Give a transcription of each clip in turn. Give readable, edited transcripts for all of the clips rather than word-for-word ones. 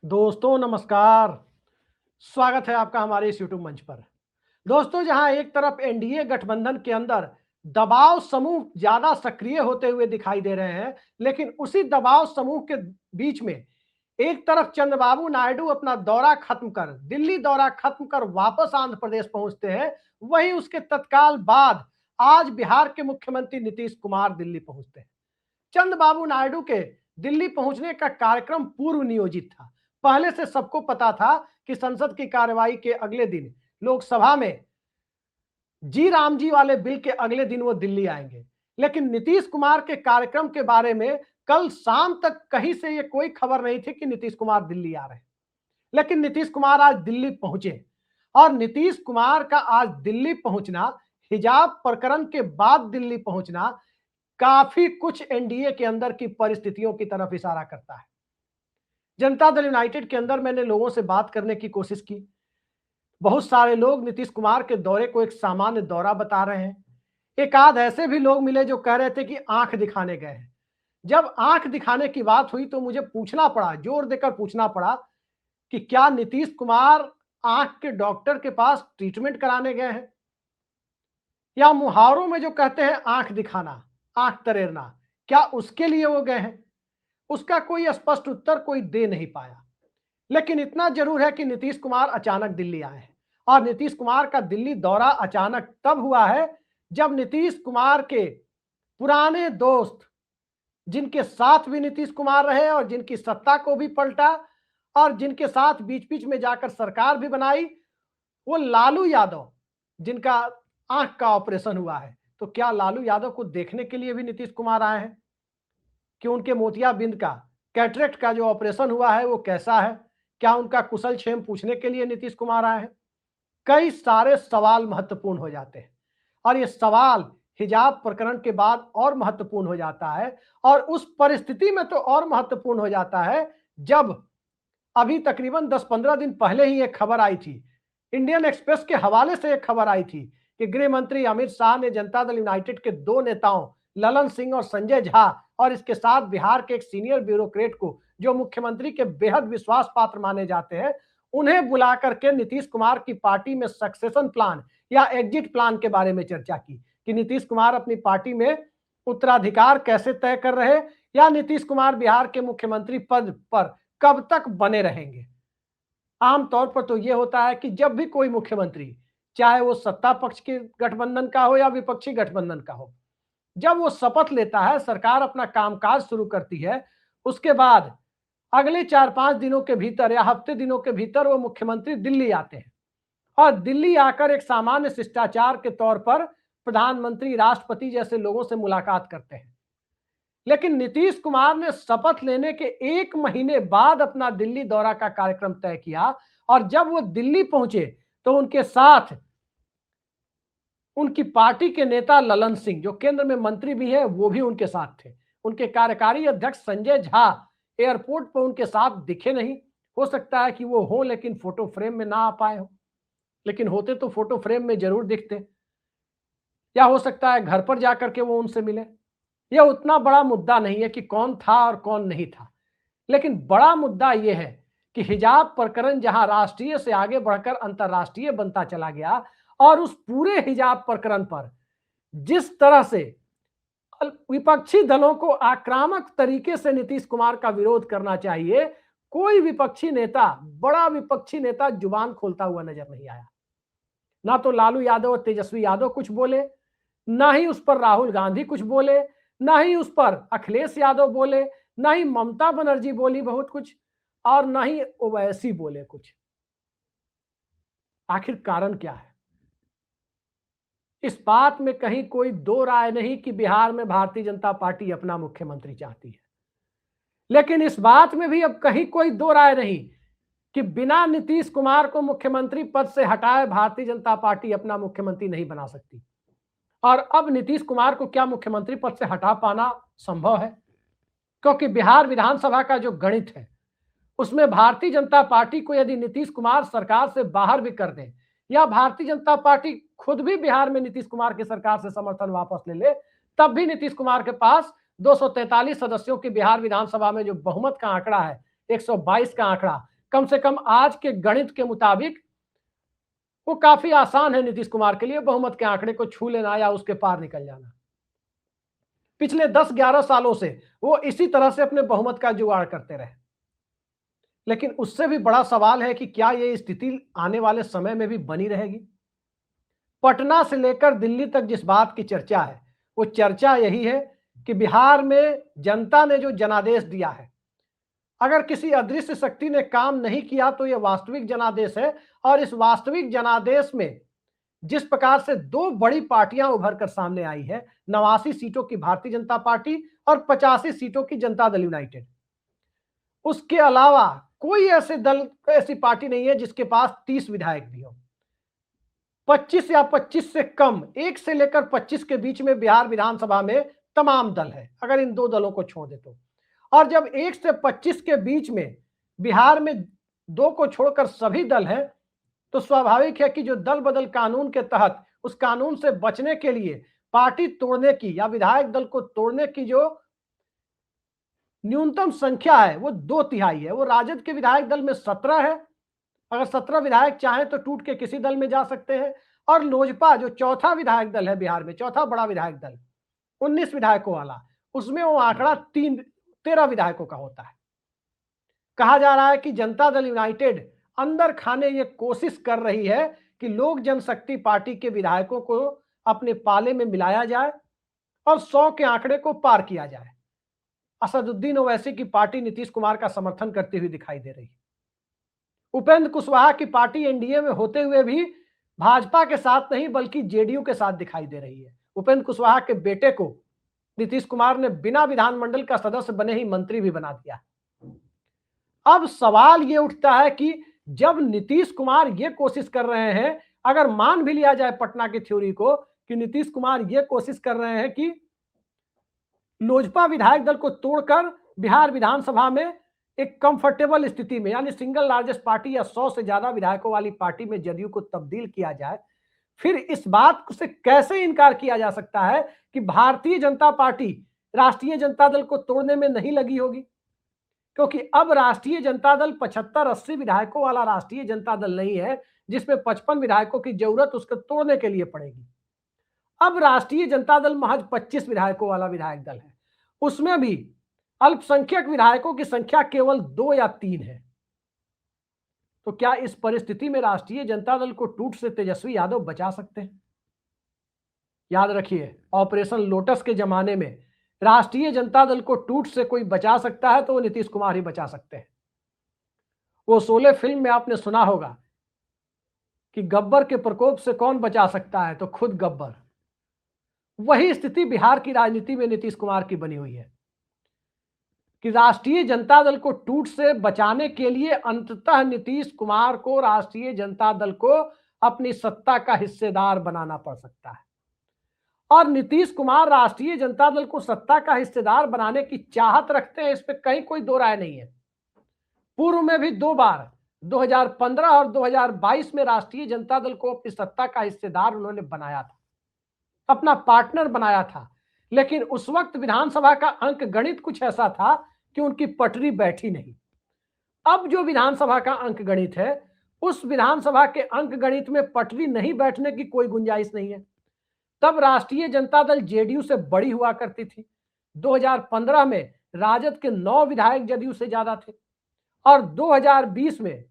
दोस्तों नमस्कार। स्वागत है आपका हमारे इस यूट्यूब मंच पर। दोस्तों, जहां एक तरफ एनडीए गठबंधन के अंदर दबाव समूह ज्यादा सक्रिय होते हुए दिखाई दे रहे हैं, लेकिन उसी दबाव समूह के बीच में एक तरफ चंद्रबाबू नायडू अपना दौरा खत्म कर, दिल्ली दौरा खत्म कर वापस आंध्र प्रदेश पहुंचते हैं। वहीं उसके तत्काल बाद आज बिहार के मुख्यमंत्री नीतीश कुमार दिल्ली पहुंचते हैं। चंद्रबाबू नायडू के दिल्ली पहुंचने का कार्यक्रम पूर्व नियोजित था। पहले से सबको पता था कि संसद की कार्यवाही के अगले दिन लोकसभा में जी राम जी वाले बिल के अगले दिन वो दिल्ली आएंगे। लेकिन नीतीश कुमार के कार्यक्रम के बारे में कल शाम तक कहीं से ये कोई खबर नहीं थी कि नीतीश कुमार दिल्ली आ रहे हैं। लेकिन नीतीश कुमार आज दिल्ली पहुंचे और नीतीश कुमार का आज दिल्ली पहुंचना, हिजाब प्रकरण के बाद दिल्ली पहुंचना, काफी कुछ एनडीए के अंदर की परिस्थितियों की तरफ इशारा करता है। जनता दल यूनाइटेड के अंदर मैंने लोगों से बात करने की कोशिश की। बहुत सारे लोग नीतीश कुमार के दौरे को एक सामान्य दौरा बता रहे हैं। एक आध ऐसे भी लोग मिले जो कह रहे थे कि आंख दिखाने गए हैं। जब आंख दिखाने की बात हुई तो मुझे पूछना पड़ा, जोर देकर पूछना पड़ा कि क्या नीतीश कुमार आंख के डॉक्टर के पास ट्रीटमेंट कराने गए हैं, या मुहावरों में जो कहते हैं आंख दिखाना, आंख तरेरना, क्या उसके लिए वो गए हैं? उसका कोई स्पष्ट उत्तर कोई दे नहीं पाया। लेकिन इतना जरूर है कि नीतीश कुमार अचानक दिल्ली आए हैं और नीतीश कुमार का दिल्ली दौरा अचानक तब हुआ है जब नीतीश कुमार के पुराने दोस्त, जिनके साथ भी नीतीश कुमार रहे और जिनकी सत्ता को भी पलटा और जिनके साथ बीच बीच में जाकर सरकार भी बनाई, वो लालू यादव, जिनका आंख का ऑपरेशन हुआ है, तो क्या लालू यादव को देखने के लिए भी नीतीश कुमार आए हैं कि उनके मोतियाबिंद का, कैटरेक्ट का जो ऑपरेशन हुआ है वो कैसा है? क्या उनका कुशल क्षेम पूछने के लिए नीतीश कुमार आए हैं? कई सारे सवाल महत्वपूर्ण हो जाते हैं और ये सवाल हिजाब प्रकरण के बाद और महत्वपूर्ण हो जाता है। और उस परिस्थिति में तो और महत्वपूर्ण हो जाता है जब अभी तकरीबन 10-15 दिन पहले ही एक खबर आई थी, इंडियन एक्सप्रेस के हवाले से एक खबर आई थी कि गृह मंत्री अमित शाह ने जनता दल यूनाइटेड के दो नेताओं ललन सिंह और संजय झा और इसके साथ बिहार के एक सीनियर ब्यूरोक्रेट को, जो मुख्यमंत्री के बेहद विश्वास पात्र माने जाते हैं, उन्हें बुला करके नीतीश कुमार की पार्टी में सक्सेशन प्लान या एग्जिट प्लान के बारे में चर्चा की कि नीतीश कुमार अपनी पार्टी में उत्तराधिकार कैसे तय कर रहे या नीतीश कुमार बिहार के मुख्यमंत्री पद पर कब तक बने रहेंगे। आमतौर पर तो यह होता है कि जब भी कोई मुख्यमंत्री, चाहे वो सत्ता पक्ष के गठबंधन का हो या विपक्षी गठबंधन का हो, जब वो शपथ लेता है, सरकार अपना कामकाज शुरू करती है, उसके बाद अगले 4-5 दिनों के भीतर या हफ्ते दिनों के भीतर वो मुख्यमंत्री दिल्ली आते हैं और दिल्ली आकर एक सामान्य शिष्टाचार के तौर पर प्रधानमंत्री, राष्ट्रपति जैसे लोगों से मुलाकात करते हैं। लेकिन नीतीश कुमार ने शपथ लेने के 1 महीने बाद अपना दिल्ली दौरा का कार्यक्रम तय किया और जब वो दिल्ली पहुंचे तो उनके साथ उनकी पार्टी के नेता ललन सिंह, जो केंद्र में मंत्री भी है, वो भी उनके साथ थे। उनके कार्यकारी अध्यक्ष संजय झा एयरपोर्ट पर उनके साथ दिखे नहीं। हो सकता है कि वो हो लेकिन फोटो फ्रेम में ना आ पाए हो, लेकिन होते तो फोटो फ्रेम में जरूर दिखते। या हो सकता है घर पर जाकर के वो उनसे मिले। यह उतना बड़ा मुद्दा नहीं है कि कौन था और कौन नहीं था, लेकिन बड़ा मुद्दा यह है कि हिजाब प्रकरण जहां राष्ट्रीय से आगे बढ़कर अंतर्राष्ट्रीय बनता चला गया और उस पूरे हिजाब प्रकरण पर जिस तरह से विपक्षी दलों को आक्रामक तरीके से नीतीश कुमार का विरोध करना चाहिए, कोई विपक्षी नेता, बड़ा विपक्षी नेता जुबान खोलता हुआ नजर नहीं आया। ना तो लालू यादव और तेजस्वी यादव कुछ बोले, ना ही उस पर राहुल गांधी कुछ बोले, ना ही उस पर अखिलेश यादव बोले, ना ही ममता बनर्जी बोली बहुत कुछ, और ना ही ओवैसी बोले कुछ। आखिर कारण क्या है? इस बात में कहीं कोई दो राय नहीं कि बिहार में भारतीय जनता पार्टी अपना मुख्यमंत्री चाहती है, लेकिन इस बात में भी अब कहीं कोई दो राय नहीं कि बिना नीतीश कुमार को मुख्यमंत्री पद से हटाए भारतीय जनता पार्टी अपना मुख्यमंत्री नहीं बना सकती। और अब नीतीश कुमार को क्या मुख्यमंत्री पद से हटा पाना संभव है? क्योंकि बिहार विधानसभा का जो गणित है उसमें भारतीय जनता पार्टी को यदि नीतीश कुमार सरकार से बाहर भी कर दें या भारतीय जनता पार्टी खुद भी बिहार में नीतीश कुमार की सरकार से समर्थन वापस ले ले, तब भी नीतीश कुमार के पास 243 सदस्यों की बिहार विधानसभा में जो बहुमत का आंकड़ा है, 122 का आंकड़ा, कम से कम आज के गणित के मुताबिक वो काफी आसान है नीतीश कुमार के लिए बहुमत के आंकड़े को छू लेना या उसके पार निकल जाना। पिछले 10-11 सालों से वो इसी तरह से अपने बहुमत का जुगाड़ करते रहे। लेकिन उससे भी बड़ा सवाल है कि क्या ये स्थिति आने वाले समय में भी बनी रहेगी। पटना से लेकर दिल्ली तक जिस बात की चर्चा है वो चर्चा यही है कि बिहार में जनता ने जो जनादेश दिया है, अगर किसी अदृश्य शक्ति ने काम नहीं किया तो यह वास्तविक जनादेश है। और इस वास्तविक जनादेश में जिस प्रकार से दो बड़ी पार्टियां उभर कर सामने आई है, 89 सीटों की भारतीय जनता पार्टी और 85 सीटों की जनता दल यूनाइटेड, उसके अलावा कोई ऐसी पार्टी नहीं है जिसके पास 30 विधायक भी हो। 25 या 25 से कम, 1 से लेकर 25 के बीच में बिहार विधानसभा में तमाम दल है, अगर इन दो दलों को छोड़ दे तो। और जब 1 से 25 के बीच में बिहार में 2 को छोड़कर सभी दल हैं, तो स्वाभाविक है कि जो दल बदल कानून के तहत उस कानून से बचने के लिए पार्टी तोड़ने की या विधायक दल को तोड़ने की जो न्यूनतम संख्या है वो 2/3 है। वो राजद के विधायक दल में 17 है, अगर 17 विधायक चाहें तो टूट के किसी दल में जा सकते हैं। और लोजपा जो चौथा विधायक दल है बिहार में, चौथा बड़ा विधायक दल 19 विधायकों वाला, उसमें वो आंकड़ा 13 विधायकों का होता है। कहा जा रहा है कि जनता दल यूनाइटेड अंदर खाने ये कोशिश कर रही है कि लोक जनशक्ति पार्टी के विधायकों को अपने पाले में मिलाया जाए और 100 के आंकड़े को पार किया जाए। असदुद्दीन ओवैसी की पार्टी नीतीश कुमार का समर्थन करती हुई दिखाई दे रही है। उपेंद्र कुशवाहा की पार्टी एनडीए में होते हुए भी भाजपा के साथ नहीं बल्कि जेडीयू के साथ दिखाई दे रही है। उपेंद्र कुशवाहा के बेटे को नीतीश कुमार ने बिना विधानमंडल का सदस्य बने ही मंत्री भी बना दिया। अब सवाल ये उठता है कि जब नीतीश कुमार ये कोशिश कर रहे हैं, अगर मान भी लिया जाए पटना की थ्योरी को कि नीतीश कुमार ये कोशिश कर रहे हैं कि लोजपा विधायक दल को तोड़कर बिहार विधानसभा में एक कंफर्टेबल स्थिति में, यानी सिंगल लार्जेस्ट पार्टी या 100 से ज्यादा विधायकों वाली पार्टी में जदयू को तब्दील किया जाए, फिर इस बात से कैसे इनकार किया जा सकता है कि भारतीय जनता पार्टी राष्ट्रीय जनता दल को तोड़ने में नहीं लगी होगी। क्योंकि अब राष्ट्रीय जनता दल 75-80 विधायकों वाला राष्ट्रीय जनता दल नहीं है जिसमें 55 विधायकों की जरूरत उसको तोड़ने के लिए पड़ेगी। अब राष्ट्रीय जनता दल महज 25 विधायकों वाला विधायक दल है, उसमें भी अल्पसंख्यक विधायकों की संख्या केवल 2 या 3 है। तो क्या इस परिस्थिति में राष्ट्रीय जनता दल को टूट से तेजस्वी यादव बचा सकते हैं? याद रखिए, ऑपरेशन लोटस के जमाने में राष्ट्रीय जनता दल को टूट से कोई बचा सकता है तो वो नीतीश कुमार ही बचा सकते हैं। वो शोले फिल्म में आपने सुना होगा कि गब्बर के प्रकोप से कौन बचा सकता है, तो खुद गब्बर। वही स्थिति बिहार की राजनीति में नीतीश कुमार की बनी हुई है कि राष्ट्रीय जनता दल को टूट से बचाने के लिए अंततः नीतीश कुमार को राष्ट्रीय जनता दल को अपनी सत्ता का हिस्सेदार बनाना पड़ सकता है। और नीतीश कुमार राष्ट्रीय जनता दल को सत्ता का हिस्सेदार बनाने की चाहत रखते हैं, इस पे कहीं कोई दो राय नहीं है। पूर्व में भी 2 बार 2015 और 2022 में राष्ट्रीय जनता दल को अपनी सत्ता का हिस्सेदार उन्होंने बनाया था, अपना पार्टनर बनाया था। लेकिन उस वक्त विधानसभा का अंक गणित कुछ ऐसा था कि उनकी पटरी बैठी नहीं। अब जो विधानसभा का अंक गणित है, उस विधानसभा के अंक गणित में पटरी नहीं बैठने की कोई गुंजाइश नहीं है। तब राष्ट्रीय जनता दल जेडीयू से बड़ी हुआ करती थी। 2015 में राजद के 9 विधायक जदयू से ज्यादा थे और 2022 में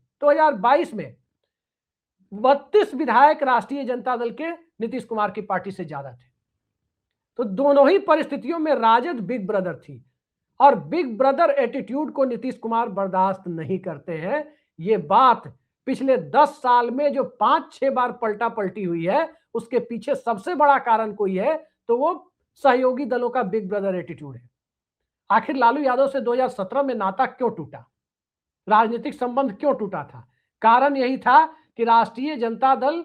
32 विधायक राष्ट्रीय जनता दल के नीतीश कुमार की पार्टी से ज्यादा थे। तो दोनों ही परिस्थितियों में राजद बिग ब्रदर थी और बिग ब्रदर एटीट्यूड को नीतीश कुमार बर्दाश्त नहीं करते हैं। ये बात पिछले 10 साल में जो 5-6 बार पलटा पलटी हुई है, उसके पीछे सबसे बड़ा कारण कोई है तो वो सहयोगी दलों का बिग ब्रदर एटीट्यूड है। आखिर लालू यादव से 2017 में नाता क्यों टूटा, राजनीतिक संबंध क्यों टूटा था? कारण यही था कि राष्ट्रीय जनता दल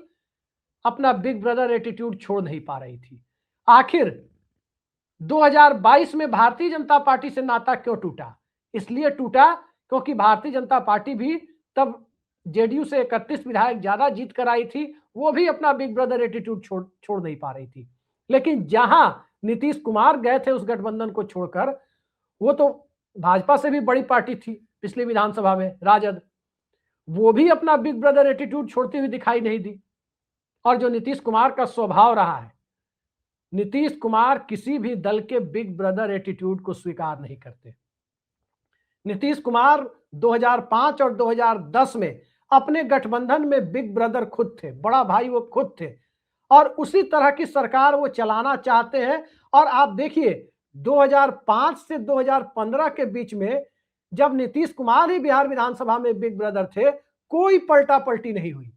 अपना बिग ब्रदर एटीट्यूड छोड़ नहीं पा रही थी। आखिर 2022 में भारतीय जनता पार्टी से नाता क्यों टूटा? इसलिए टूटा क्योंकि भारतीय जनता पार्टी भी तब जेडीयू से 31 विधायक ज्यादा जीत कर आई थी, वो भी अपना बिग ब्रदर एटीट्यूड छोड़ नहीं पा रही थी। लेकिन जहां नीतीश कुमार गए थे उस गठबंधन को छोड़कर, वो तो भाजपा से भी बड़ी पार्टी थी पिछली विधानसभा में, राजद। वो भी अपना बिग ब्रदर एटीट्यूड छोड़ती हुई दिखाई नहीं दी। और जो नीतीश कुमार का स्वभाव रहा है, नीतीश कुमार किसी भी दल के बिग ब्रदर एटीट्यूड को स्वीकार नहीं करते। नीतीश कुमार 2005 और 2010 में अपने गठबंधन में बिग ब्रदर खुद थे, बड़ा भाई वो खुद थे, और उसी तरह की सरकार वो चलाना चाहते हैं। और आप देखिए 2005 से 2015 के बीच में जब नीतीश कुमार ही बिहार विधानसभा में बिग ब्रदर थे, कोई पलटा पलटी नहीं हुई।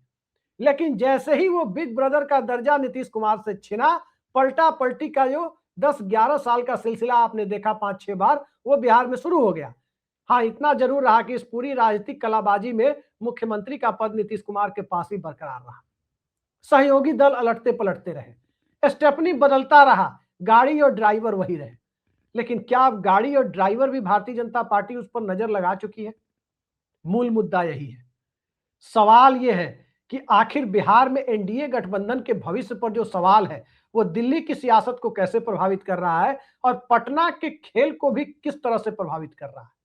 लेकिन जैसे ही वो बिग ब्रदर का दर्जा नीतीश कुमार से छिना, पलटा पलटी का जो 10-11 साल का सिलसिला आपने देखा 5-6 बार, वो बिहार में शुरू हो गया। हाँ, इतना जरूर रहा कि इस पूरी राजनीतिक कलाबाजी में मुख्यमंत्री का पद नीतीश कुमार के पास ही बरकरार रहा। सहयोगी दल अलटते पलटते रहे, स्टेपनी बदलता रहा, गाड़ी और ड्राइवर वही रहे। लेकिन क्या अब गाड़ी और ड्राइवर भी भारतीय जनता पार्टी उस पर नजर लगा चुकी है? मूल मुद्दा यही है। सवाल यह है कि आखिर बिहार में एनडीए गठबंधन के भविष्य पर जो सवाल है, वो दिल्ली की सियासत को कैसे प्रभावित कर रहा है और पटना के खेल को भी किस तरह से प्रभावित कर रहा है।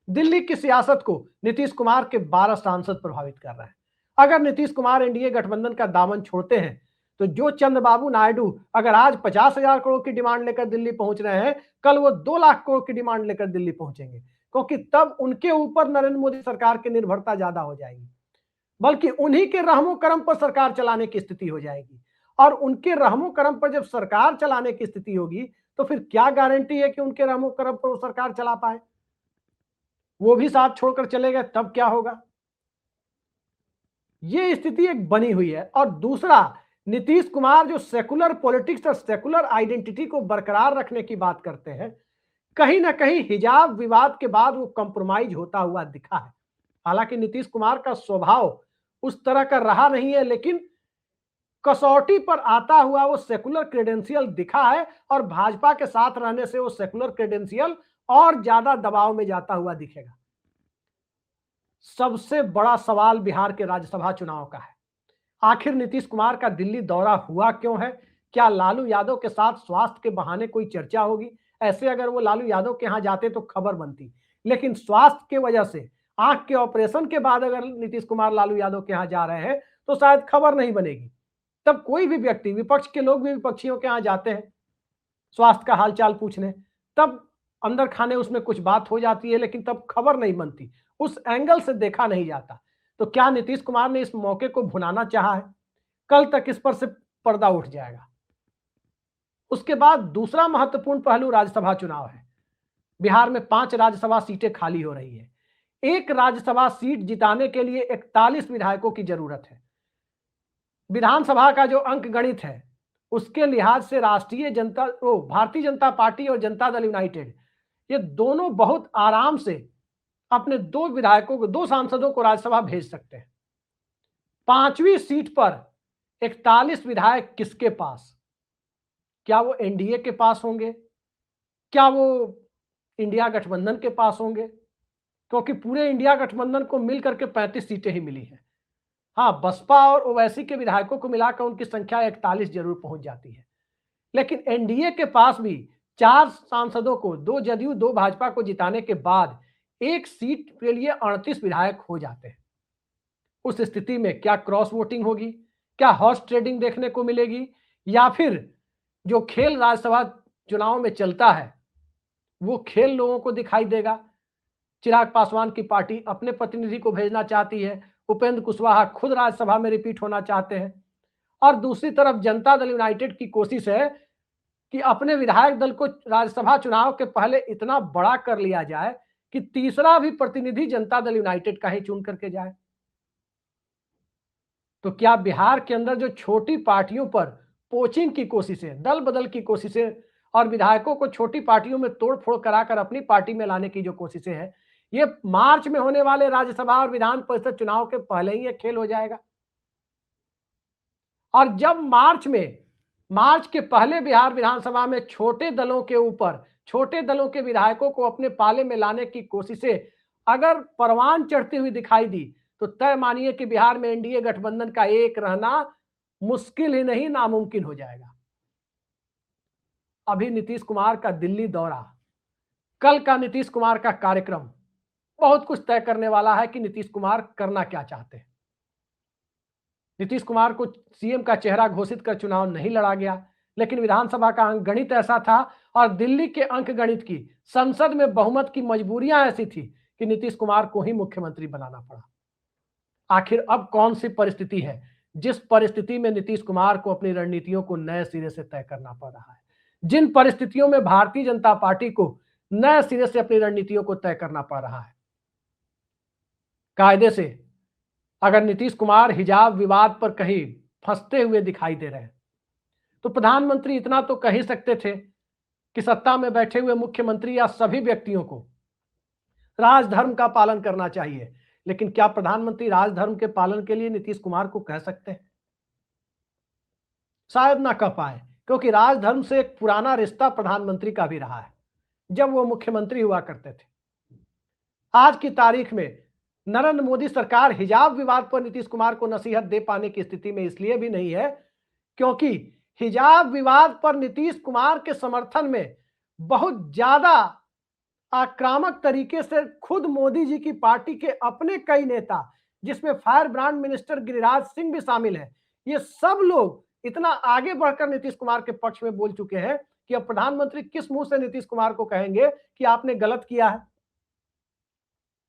दिल्ली की सियासत को नीतीश कुमार के 12 सांसद प्रभावित कर रहे हैं। अगर नीतीश कुमार एनडीए गठबंधन का दामन छोड़ते हैं, तो जो चंद्रबाबू नायडू अगर आज 50,000 करोड़ की डिमांड लेकर दिल्ली पहुंच रहे हैं, कल वो 2 लाख करोड़ की डिमांड लेकर दिल्ली पहुंचेंगे, क्योंकि तब उनके ऊपर नरेंद्र मोदी सरकार की निर्भरता ज्यादा हो जाएगी, बल्कि उन्हीं के रहमो करम पर सरकार चलाने की स्थिति हो जाएगी। और उनके रहमो करम पर जब सरकार चलाने की स्थिति होगी, तो फिर क्या गारंटी है कि उनके रहमो करम पर वो सरकार चला पाए? वो भी साथ छोड़कर चले गए, तब क्या होगा? ये स्थिति एक बनी हुई है। और दूसरा, नीतीश कुमार जो सेकुलर पॉलिटिक्स और सेकुलर आइडेंटिटी को बरकरार रखने की बात करते हैं, कहीं ना कहीं हिजाब विवाद के बाद वो कंप्रोमाइज होता हुआ दिखा है। हालांकि नीतीश कुमार का स्वभाव उस तरह का रहा नहीं है, लेकिन कसौटी पर आता हुआ वो सेकुलर क्रेडेंशियल दिखा है, और भाजपा के साथ रहने से वो सेकुलर क्रेडेंशियल और ज्यादा दबाव में जाता हुआ दिखेगा। सबसे बड़ा सवाल बिहार के राज्यसभा चुनाव का है। आखिर नीतीश कुमार का दिल्ली दौरा हुआ क्यों है? क्या लालू यादव के साथ स्वास्थ्य के बहाने कोई चर्चा होगी? ऐसे अगर वो लालू यादव के यहां जाते तो खबर बनती, लेकिन स्वास्थ्य की वजह से, आंख के ऑपरेशन के बाद अगर नीतीश कुमार लालू यादव के यहां जा रहे हैं, तो शायद खबर नहीं बनेगी। तब कोई भी व्यक्ति, विपक्ष के लोग भी विपक्षियों के यहां जाते हैं स्वास्थ्य का हालचाल पूछने, तब अंदर खाने उसमें कुछ बात हो जाती है, लेकिन तब खबर नहीं बनती, उस एंगल से देखा नहीं जाता। तो क्या नीतीश कुमार ने इस मौके को भुनाना चाहा है? कल तक इस पर से पर्दा उठ जाएगा। उसके बाद दूसरा महत्वपूर्ण पहलू राज्यसभा चुनाव है। बिहार में 5 राज्यसभा सीटें खाली हो रही है। एक राज्यसभा सीट जिताने के लिए 41 विधायकों की जरूरत है। विधानसभा का जो अंक गणित है, उसके लिहाज से भारतीय जनता पार्टी और जनता दल यूनाइटेड, ये दोनों बहुत आराम से अपने 2 विधायकों को, 2 सांसदों को राज्यसभा भेज सकते हैं। 5वीं सीट पर 41 विधायक किसके पास? क्या वो एनडीए के पास होंगे? क्या वो इंडिया गठबंधन के पास होंगे? क्योंकि पूरे इंडिया गठबंधन को मिलकर के 35 सीटें ही मिली हैं। हाँ, बसपा और ओवैसी के विधायकों को मिलाकर उनकी संख्या 41 जरूर पहुंच जाती है। लेकिन एनडीए के पास भी 4 सांसदों को, 2 जदयू 2 भाजपा को जिताने के बाद एक सीट के लिए 38 विधायक हो जाते हैं। उस स्थिति में क्या क्रॉस वोटिंग होगी? क्या हॉर्स ट्रेडिंग देखने को मिलेगी? या फिर जो खेल राज्यसभा चुनाव में चलता है, वो खेल लोगों को दिखाई देगा? चिराग पासवान की पार्टी अपने प्रतिनिधि को भेजना चाहती है, उपेंद्र कुशवाहा खुद राज्यसभा में रिपीट होना चाहते हैं, और दूसरी तरफ जनता दल यूनाइटेड की कोशिश है कि अपने विधायक दल को राज्यसभा चुनाव के पहले इतना बड़ा कर लिया जाए कि तीसरा भी प्रतिनिधि जनता दल यूनाइटेड का ही चुन करके जाए। तो क्या बिहार के अंदर जो छोटी पार्टियों पर पोचिंग की कोशिशें, दल बदल की कोशिशें और विधायकों को छोटी पार्टियों में तोड़फोड़ कराकर अपनी पार्टी में लाने की जो कोशिशें हैं, ये मार्च में होने वाले राज्यसभा और विधान परिषद चुनाव के पहले ही ये खेल हो जाएगा? और जब मार्च के पहले बिहार विधानसभा में छोटे दलों के ऊपर, छोटे दलों के विधायकों को अपने पाले में लाने की कोशिशें अगर परवान चढ़ती हुई दिखाई दी, तो तय मानिए कि बिहार में एनडीए गठबंधन का एक रहना मुश्किल ही नहीं, नामुमकिन हो जाएगा। अभी नीतीश कुमार का दिल्ली दौरा, कल का नीतीश कुमार का कार्यक्रम, बहुत कुछ तय करने वाला है कि नीतीश कुमार करना क्या चाहते हैं। नीतीश कुमार को सीएम का चेहरा घोषित कर चुनाव नहीं लड़ा गया, लेकिन विधानसभा का अंकगणित ऐसा था और दिल्ली के अंकगणित की संसद में बहुमत की मजबूरियां ऐसी थी कि नीतीश कुमार को ही मुख्यमंत्री बनाना पड़ा। आखिर अब कौन सी परिस्थिति है जिस परिस्थिति में नीतीश कुमार को अपनी रणनीतियों को नए सिरे से तय करना पड़ रहा है, जिन परिस्थितियों में भारतीय जनता पार्टी को नए सिरे से अपनी रणनीतियों को तय करना पड़ रहा है। कायदे से अगर नीतीश कुमार हिजाब विवाद पर कहीं फंसते हुए दिखाई दे रहे हैं तो प्रधानमंत्री इतना तो कह ही सकते थे कि सत्ता में बैठे हुए मुख्यमंत्री या सभी व्यक्तियों को राजधर्म का पालन करना चाहिए। लेकिन क्या प्रधानमंत्री राजधर्म के पालन के लिए नीतीश कुमार को कह सकते हैं? शायद ना कह पाए, क्योंकि राजधर्म से एक पुराना रिश्ता प्रधानमंत्री का भी रहा है जब वो मुख्यमंत्री हुआ करते थे। आज की तारीख में नरेंद्र मोदी सरकार हिजाब विवाद पर नीतीश कुमार को नसीहत दे पाने की स्थिति में इसलिए भी नहीं है क्योंकि हिजाब विवाद पर नीतीश कुमार के समर्थन में बहुत ज्यादा आक्रामक तरीके से खुद मोदी जी की पार्टी के अपने कई नेता, जिसमें fire brand minister Giriraj Singh भी शामिल है, ये सब लोग इतना आगे बढ़कर नीतीश कुमार के पक्ष में बोल चुके हैं कि अब प्रधानमंत्री किस मुंह से नीतीश कुमार को कहेंगे कि आपने गलत किया है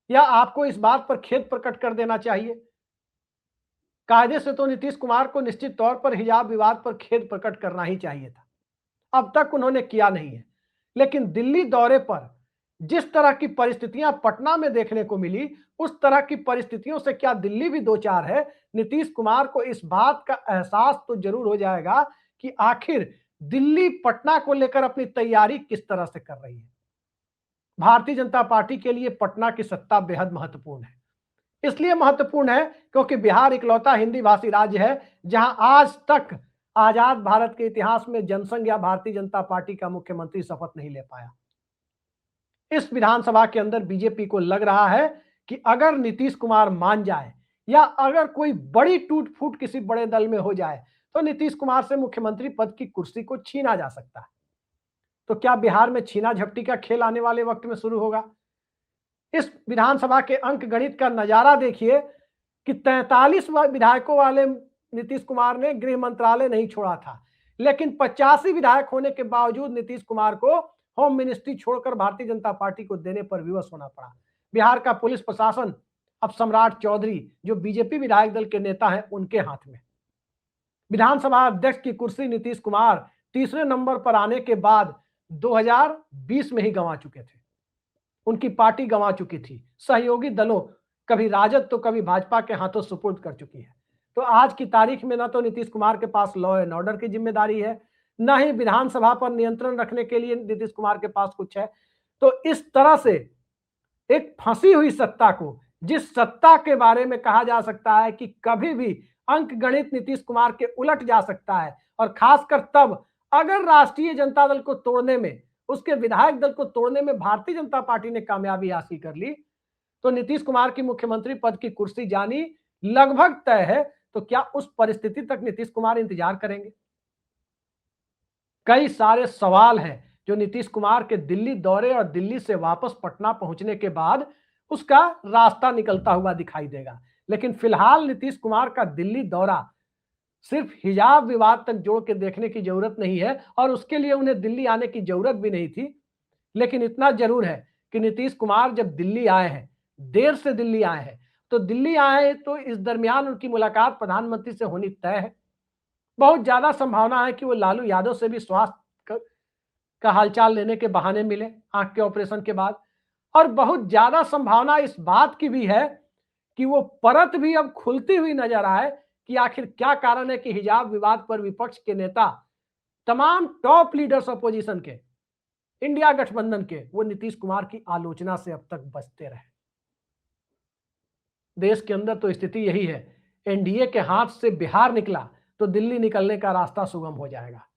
या आपको इस बात पर खेद प्रकट कर देना चाहिए। कायदे से तो नीतीश कुमार को निश्चित तौर पर हिजाब विवाद पर खेद प्रकट करना ही चाहिए था, अब तक उन्होंने किया नहीं है। लेकिन दिल्ली दौरे पर जिस तरह की परिस्थितियां पटना में देखने को मिली, उस तरह की परिस्थितियों से क्या दिल्ली भी दो चार है? नीतीश कुमार को इस बात का एहसास तो जरूर हो जाएगा कि आखिर दिल्ली पटना को लेकर अपनी तैयारी किस तरह से कर रही है। भारतीय जनता पार्टी के लिए पटना की सत्ता बेहद महत्वपूर्ण है। इसलिए महत्वपूर्ण है क्योंकि बिहार इकलौता हिंदी भाषी राज्य है जहां आज तक आजाद भारत के इतिहास में जनसंघ या भारतीय जनता पार्टी का मुख्यमंत्री शपथ नहीं ले पाया। इस विधानसभा के अंदर बीजेपी को लग रहा है कि अगर नीतीश कुमार मान जाए या अगर कोई बड़ी टूट फूट किसी बड़े दल में हो जाए तो नीतीश कुमार से मुख्यमंत्री पद की कुर्सी को छीना जा सकता है। तो क्या बिहार में छीना झपटी का खेल आने वाले वक्त में शुरू होगा? इस विधानसभा के अंक गणित का नजारा देखिए कि 43 विधायकों वाले नीतीश कुमार ने गृह मंत्रालय नहीं छोड़ा था, लेकिन 85 विधायक होने के बावजूद नीतीश कुमार को होम मिनिस्ट्री छोड़कर भारतीय जनता पार्टी को देने पर विवश होना पड़ा। बिहार का पुलिस प्रशासन अब सम्राट चौधरी जो बीजेपी विधायक दल के नेता हैं उनके हाथ में। विधानसभा अध्यक्ष की कुर्सी नीतीश कुमार तीसरे नंबर पर आने के बाद 2020 में ही गंवा चुके थे, उनकी पार्टी गंवा चुकी थी, सहयोगी दलों कभी राजद तो कभी भाजपा के हाथों सुपुर्द कर चुकी है। तो आज की तारीख में ना तो नीतीश कुमार के पास लॉ एंड ऑर्डर की जिम्मेदारी है, ना ही विधानसभा पर नियंत्रण रखने के लिए नीतीश कुमार के पास कुछ है। तो इस तरह से एक फंसी हुई सत्ता को, जिस सत्ता के बारे में कहा जा सकता है कि कभी भी अंक गणित नीतीश कुमार के उलट जा सकता है, और खासकर तब अगर राष्ट्रीय जनता दल को तोड़ने में, उसके विधायक दल को तोड़ने में भारतीय जनता पार्टी ने कामयाबी हासिल कर ली तो नीतीश कुमार की मुख्यमंत्री पद की कुर्सी जानी लगभग तय है। तो क्या उस परिस्थिति तक नीतीश कुमार इंतजार करेंगे? कई सारे सवाल हैं जो नीतीश कुमार के दिल्ली दौरे और दिल्ली से वापस पटना पहुंचने के बाद उसका रास्ता निकलता हुआ दिखाई देगा। लेकिन फिलहाल नीतीश कुमार का दिल्ली दौरा सिर्फ हिजाब विवाद तक जोड़ के देखने की जरूरत नहीं है और उसके लिए उन्हें दिल्ली आने की जरूरत भी नहीं थी। लेकिन इतना जरूर है कि नीतीश कुमार जब दिल्ली आए हैं, देर से दिल्ली आए हैं, तो दिल्ली आए हैं तो इस दरमियान उनकी मुलाकात प्रधानमंत्री से होनी तय है। बहुत ज्यादा संभावना है कि वो लालू यादव से भी स्वास्थ्य का हालचाल लेने के बहाने मिले आंख के ऑपरेशन के बाद, और बहुत ज्यादा संभावना इस बात की भी है कि वो परत भी अब खुलती हुई नजर आए कि आखिर क्या कारण है कि हिजाब विवाद पर विपक्ष के नेता, तमाम टॉप लीडर्स अपोजिशन के, इंडिया गठबंधन के, वो नीतीश कुमार की आलोचना से अब तक बचते रहे। देश के अंदर तो स्थिति यही है, एनडीए के हाथ से बिहार निकला तो दिल्ली निकलने का रास्ता सुगम हो जाएगा।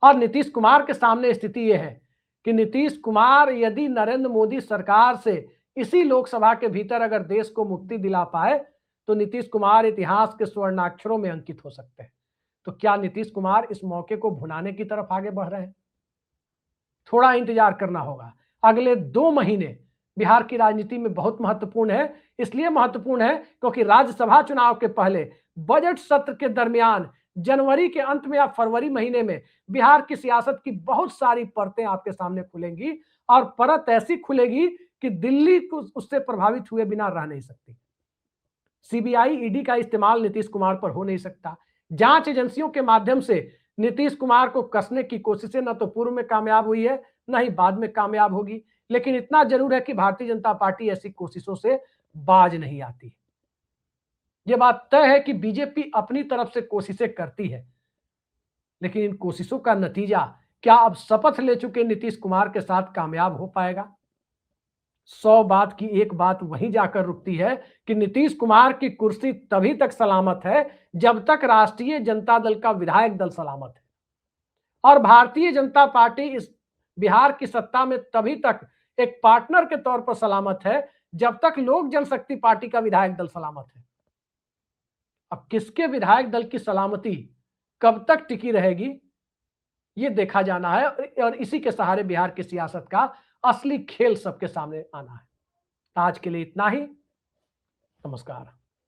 और नीतीश कुमार के सामने स्थिति यह है कि नीतीश कुमार यदि नरेंद्र मोदी सरकार से इसी लोकसभा के भीतर अगर देश को मुक्ति दिला पाए तो नीतीश कुमार इतिहास के स्वर्णाक्षरों में अंकित हो सकते हैं। तो क्या नीतीश कुमार इस मौके को भुनाने की तरफ आगे बढ़ रहे हैं? थोड़ा इंतजार करना होगा। अगले 2 महीने बिहार की राजनीति में बहुत महत्वपूर्ण है। इसलिए महत्वपूर्ण है क्योंकि राज्यसभा चुनाव के पहले बजट सत्र के दरमियान जनवरी के अंत में या फरवरी महीने में बिहार की सियासत की बहुत सारी परतें आपके सामने खुलेंगी और परत ऐसी खुलेगी कि दिल्ली को उससे प्रभावित हुए बिना रह नहीं सकती। सीबीआई ईडी का इस्तेमाल नीतीश कुमार पर हो नहीं सकता। जांच एजेंसियों के माध्यम से नीतीश कुमार को कसने की कोशिशें न तो पूर्व में कामयाब हुई है न ही बाद में कामयाब होगी, लेकिन इतना जरूर है कि भारतीय जनता पार्टी ऐसी कोशिशों से बाज नहीं आती। यह बात तय है कि बीजेपी अपनी तरफ से कोशिशें करती है, लेकिन इन कोशिशों का नतीजा क्या अब शपथ ले चुके नीतीश कुमार के साथ कामयाब हो पाएगा? 100 बात की एक बात वहीं जाकर रुकती है कि नीतीश कुमार की कुर्सी तभी तक सलामत है जब तक राष्ट्रीय जनता दल का विधायक दल सलामत है, और भारतीय जनता पार्टी इस बिहार की सत्ता में तभी तक एक पार्टनर के तौर पर सलामत है जब तक लोक जनशक्ति पार्टी का विधायक दल सलामत है। अब किसके विधायक दल की सलामती कब तक टिकी रहेगी, ये देखा जाना है, और इसी के सहारे बिहार की सियासत का असली खेल सबके सामने आना है। आज के लिए इतना ही। नमस्कार।